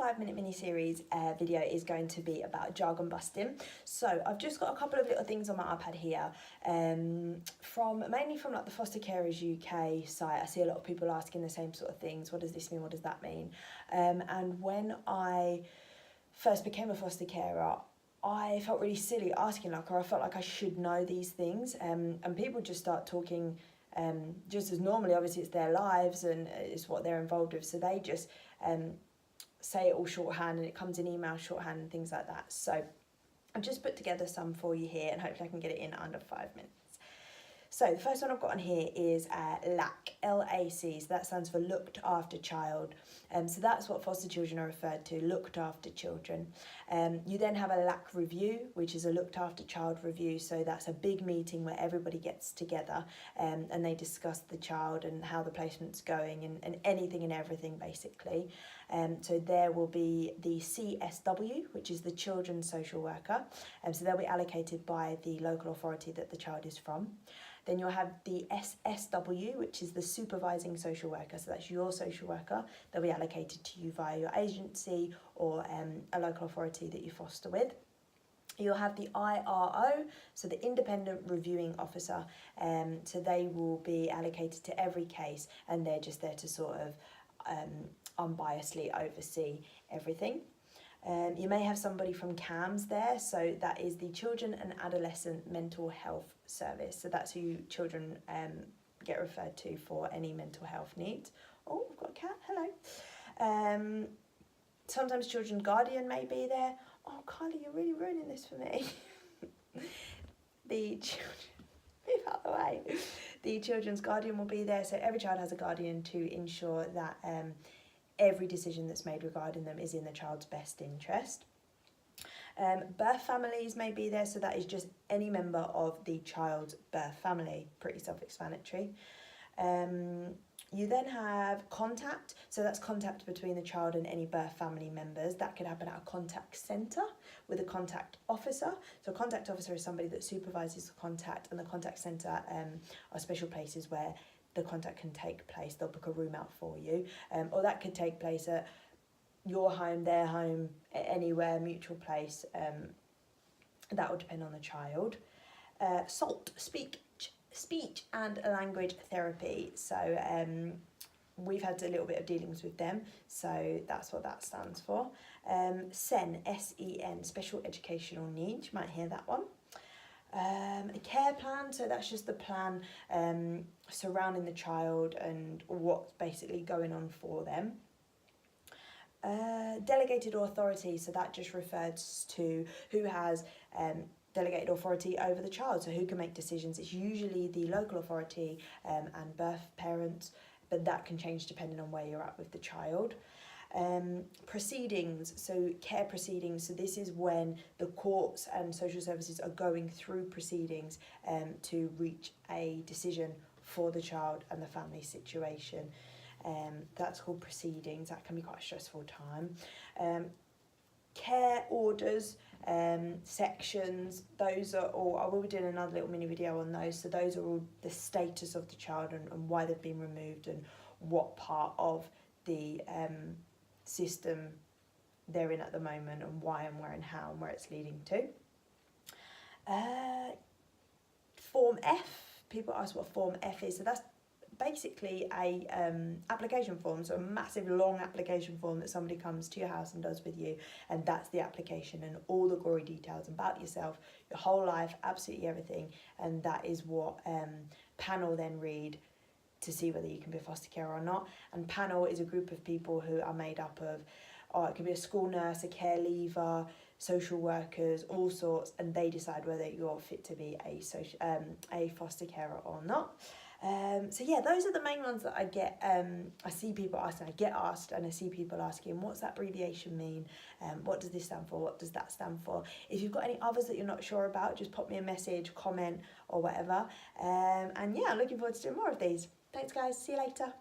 5-minute mini-series video is going to be about jargon busting. So I've just got a couple of little things on my iPad here, mainly from like the Foster Carers UK site. I see a lot of people asking the same sort of things. What does this mean? What does that mean? And when I first became a foster carer, I felt really silly asking, or I felt like I should know these things, and people just start talking just as normally. Obviously it's their lives and it's what they're involved with, so they just say it all shorthand, and it comes in email shorthand and things like that. So I've just put together some for you here, and hopefully I can get it in under 5 minutes. So the first one I've got on here is LAC, L-A-C, so that stands for looked after child. So that's what foster children are referred to, looked after children. You then have a LAC review, which is a looked after child review. So that's a big meeting where everybody gets together and they discuss the child and how the placement's going and anything and everything basically. So there will be the CSW, which is the children's social worker. So they'll be allocated by the local authority that the child is from. Then you'll have the SSW, which is the supervising social worker. So that's your social worker. They'll be allocated to you via your agency or a local authority that you foster with. You'll have the IRO, so the independent reviewing officer. So they will be allocated to every case, and they're just there to sort of unbiasedly oversee everything. You may have somebody from CAMS there, so that is the Children and Adolescent Mental Health Service. So that's who children get referred to for any mental health needs. Oh, we've got a cat, hello. Sometimes Children's Guardian may be there. Oh, Kylie, you're really ruining this for me. The children, move out of the way. The Children's Guardian will be there, so every child has a guardian to ensure that every decision that's made regarding them is in the child's best interest. Birth families may be there, so that is just any member of the child's birth family, pretty self-explanatory. You then have contact, so that's contact between the child and any birth family members. That could happen at a contact centre with a contact officer. So a contact officer is somebody that supervises the contact, and the contact centre are special places where the contact can take place. They'll book a room out for you, or that could take place at your home, their home, anywhere, mutual place. That will depend on the child. SALT, speech and language therapy. So we've had a little bit of dealings with them, so that's what that stands for. SEN, S-E-N, special educational needs. You might hear that one. A care plan, so that's just the plan surrounding the child and what's basically going on for them. Delegated authority, so that just refers to who has delegated authority over the child, so who can make decisions. It's usually the local authority and birth parents, but that can change depending on where you're at with the child. Proceedings, so care proceedings, so this is when the courts and social services are going through proceedings to reach a decision for the child and the family situation. That's called proceedings. That can be quite a stressful time. Care orders, sections, those are all, I will be doing another little mini video on those. So those are all the status of the child and why they've been removed and what part of the system they're in at the moment and why and where and how and where it's leading to. Form F, people ask what Form F is, so that's basically a application form, so a massive long application form that somebody comes to your house and does with you, and that's the application and all the gory details about yourself, your whole life, absolutely everything, and that is what panel then read to see whether you can be a foster carer or not. And panel is a group of people who are made up of, it could be a school nurse, a care leaver, social workers, all sorts, and they decide whether you're fit to be a foster carer or not. So yeah, those are the main ones that I get. I see people asking, I get asked, and I see people asking, what's that abbreviation mean? What does this stand for? What does that stand for? If you've got any others that you're not sure about, just pop me a message, comment, or whatever. And yeah, looking forward to doing more of these. Thanks guys, see you later.